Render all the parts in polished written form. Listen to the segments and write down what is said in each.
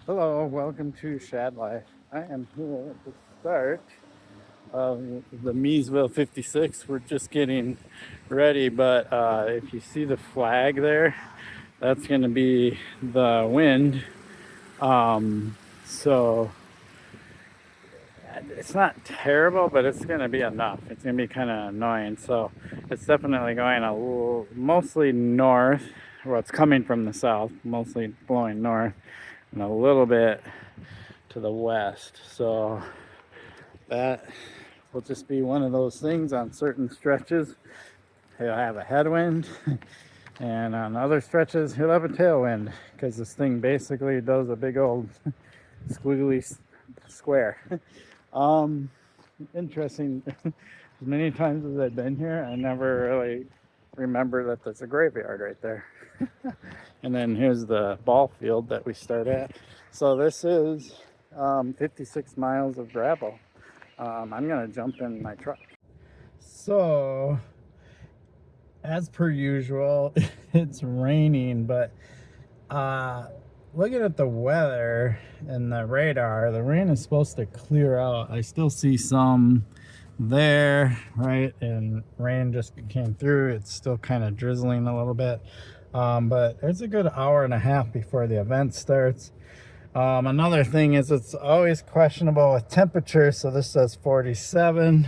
Hello, welcome to Shad Life. I am here at the start of the Miesville 56. We're just getting ready, but if you see the flag there, that's going to be the wind. So it's not terrible, but it's going to be enough. It's going to be kind of annoying. So it's definitely going a little, mostly north. Well, it's coming from the south, mostly blowing north, and a little bit to the west. So that will just be one of those things. On certain stretches he'll have a headwind, and on other stretches he'll have a tailwind, because this thing basically does a big old squiggly square. Interesting. As many times as I've been here, I never really remember that there's a graveyard right there. And then here's the ball field that we start at. So this is 56 miles of gravel. I'm gonna jump in my truck. So, as per usual, it's raining, but looking at the weather and the radar, the rain is supposed to clear out. I still see some there, right? And rain just came through. It's still kind of drizzling a little bit. But it's a good hour and a half before the event starts. Another thing is it's always questionable with temperature. So this says 47.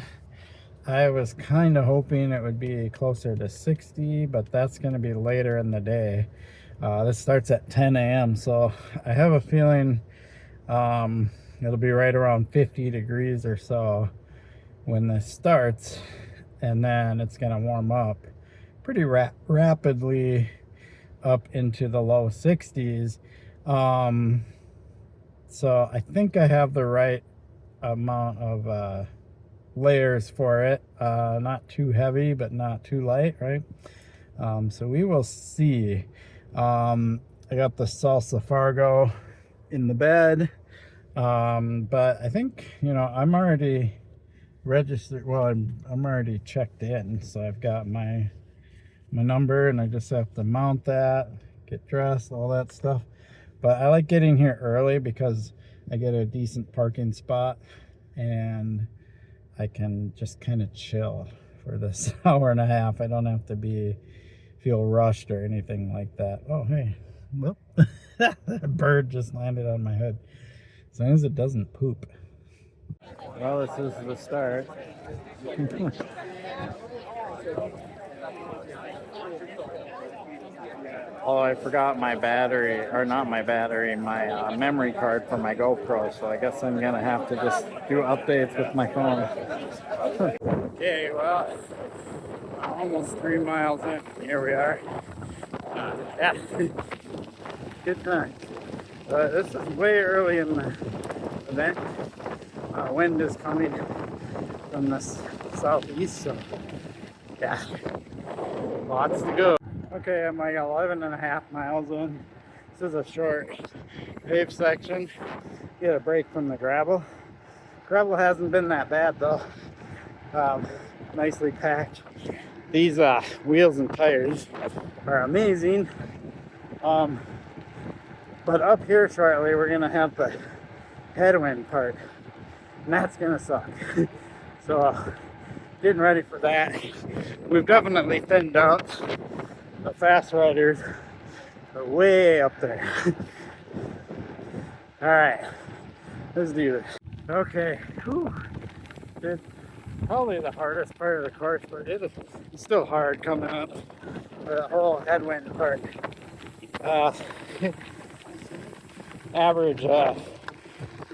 I was kind of hoping it would be closer to 60, but that's going to be later in the day. This starts at 10 a.m. So I have a feeling it'll be right around 50 degrees or so when this starts, and then it's going to warm up pretty rapidly up into the low 60s. So I think I have the right amount of layers for it. Not too heavy, but not too light, right? So we will see. I got the salsa fargo in the bed, but I think, I'm already registered. Well, I'm already checked in, so I've got my number, and I just have to mount that, get dressed, all that stuff. But I like getting here early because I get a decent parking spot, and I can just kind of chill for this hour and a half. I don't have to feel rushed or anything like that. Oh, hey, whoop. That bird just landed on my head. As long as it doesn't poop. Well, this is the start. Oh, I forgot my battery, or not my battery, my memory card for my GoPro, so I guess I'm gonna have to just do updates with my phone. Okay, well, almost 3 miles in. Here we are. Yeah, good time. This is way early in the event. Wind is coming from the southeast, so yeah, lots to go. Okay, I'm like 11 and a half miles in. This is a short paved section. Get a break from the gravel. Gravel hasn't been that bad though. Nicely packed. These wheels and tires are amazing. But up here shortly we're gonna have the headwind part, and that's gonna suck. So getting ready for that. We've definitely thinned out. The fast riders are way up there. All right, let's do this. Okay, whew. It's probably the hardest part of the course, but it's still hard coming up the whole headwind part. Average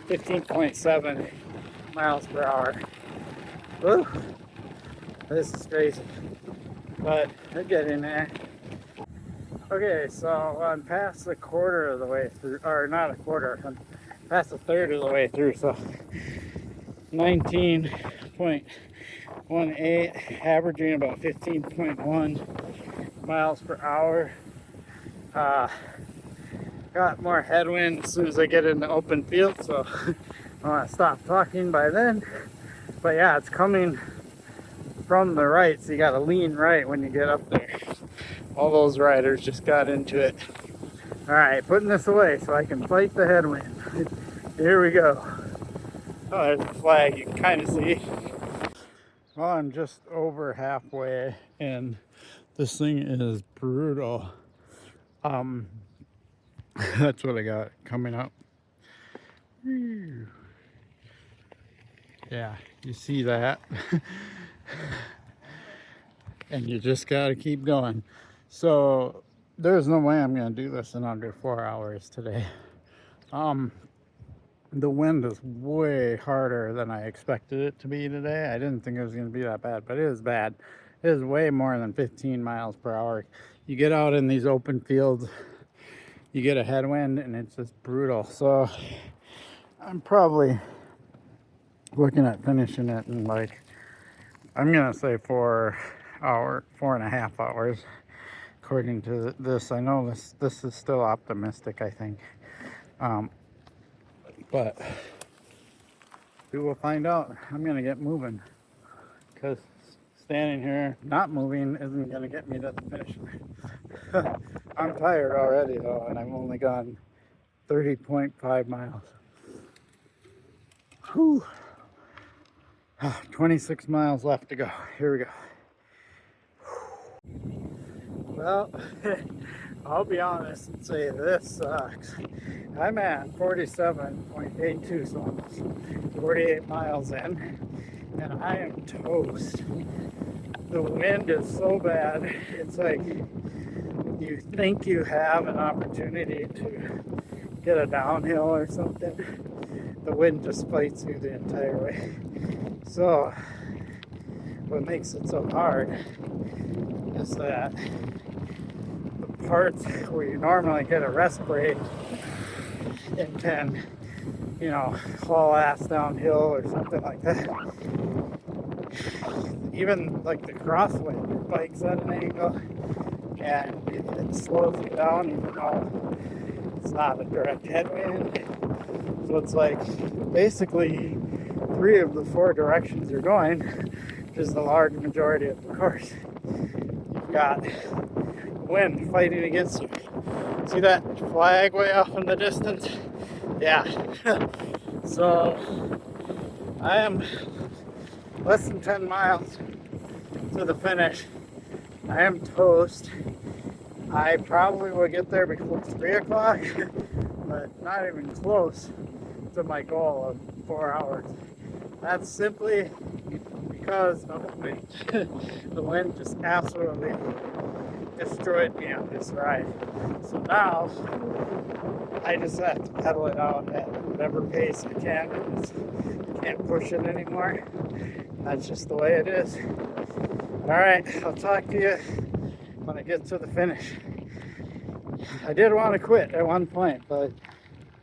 15.7 miles per hour. Woo. This is crazy, but we're getting there. Okay, so I'm past a quarter of the way through, or not a quarter, I'm past a third of the way through, so 19.18, averaging about 15.1 miles per hour. Got more headwind as soon as I get in the open field, so I want to stop talking by then. But yeah, it's coming from the right, so you got to lean right when you get up there. All those riders just got into it. All right, putting this away so I can fight the headwind. Here we go. Oh, there's the flag, you can kind of see. Well, I'm just over halfway and this thing is brutal. That's what I got coming up. Yeah, you see that. And you just gotta keep going. So there's no way I'm gonna do this in under 4 hours today. The wind is way harder than I expected it to be today. I didn't think it was gonna be that bad, but it is bad. It is way more than 15 miles per hour. You get out in these open fields, you get a headwind and it's just brutal. So I'm probably looking at finishing it in like, I'm gonna say 4.5 hours. According to this, I know this is still optimistic, I think. But we will find out. I'm gonna get moving because standing here not moving isn't gonna get me to the finish line. I'm tired already though, and I've only gone 30.5 miles. Whew. 26 miles left to go. Here we go. Well, I'll be honest and say this sucks. I'm at 47.82, so almost 48 miles in, and I am toast. The wind is so bad, it's like you think you have an opportunity to get a downhill or something. The wind just fights you the entire way. So, what makes it so hard is that the parts where you normally get a rest break and can, you know, haul ass downhill or something like that. Even like the crosswind, your bike's at an angle and it slows you down even though it's not a direct headwind. So it's like basically 3 of the 4 directions you're going, which is the large majority of the course. You've got wind fighting against you. See that flag way off in the distance? Yeah. So I am less than 10 miles to the finish. I am toast. I probably will get there before 3 o'clock, but not even close to my goal of 4 hours. That's simply because of the wind. The wind just absolutely destroyed me on this ride. So now I just have to pedal it out at whatever pace I can because I can't push it anymore. That's just the way it is. Alright, I'll talk to you when I get to the finish. I did want to quit at one point, but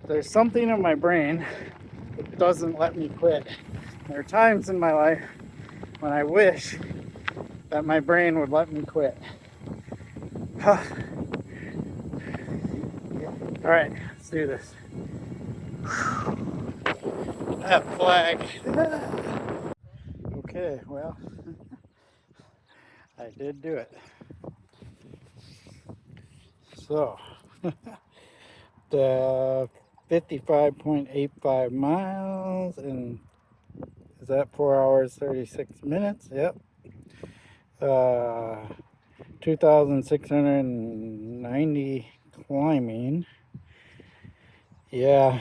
there's something in my brain that doesn't let me quit. There are times in my life when I wish that my brain would let me quit. Alright, let's do this. That flag. Okay, well, I did do it. So, the 55.85 miles, and is that 4 hours 36 minutes? Yep. 2,690 climbing. Yeah,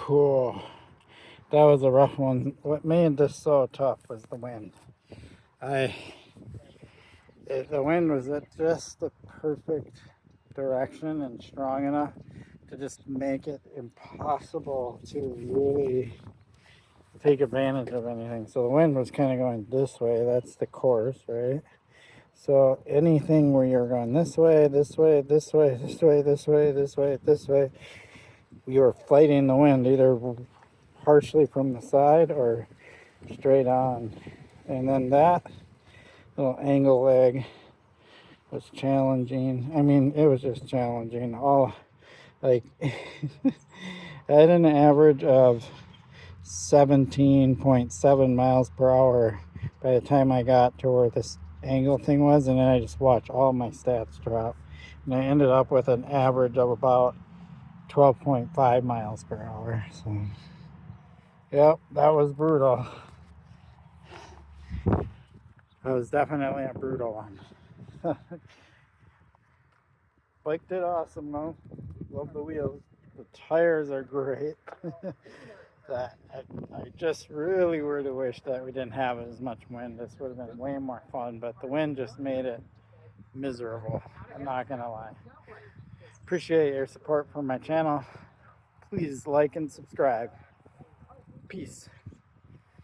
whew. That was a rough one. What made this so tough was the wind. The wind was at just the perfect direction and strong enough to just make it impossible to really take advantage of anything. So the wind was kind of going this way. That's the course, right? So anything where you're going this way, this way, this way, this way, this way, this way, this way, you were fighting the wind either partially from the side or straight on. And then that little angle leg was challenging. I mean, it was just challenging. All like I had an average of 17.7 miles per hour by the time I got to where this angle thing was, and then I just watched all my stats drop, and I ended up with an average of about 12.5 miles per hour. So, yep, that was brutal. That was definitely a brutal one. Bike did awesome though. Love the wheels. The tires are great. That I just really would have wished that we didn't have as much wind. This would have been way more fun, but the wind just made it miserable. I'm not gonna lie. Appreciate your support for my channel. Please like and subscribe. Peace.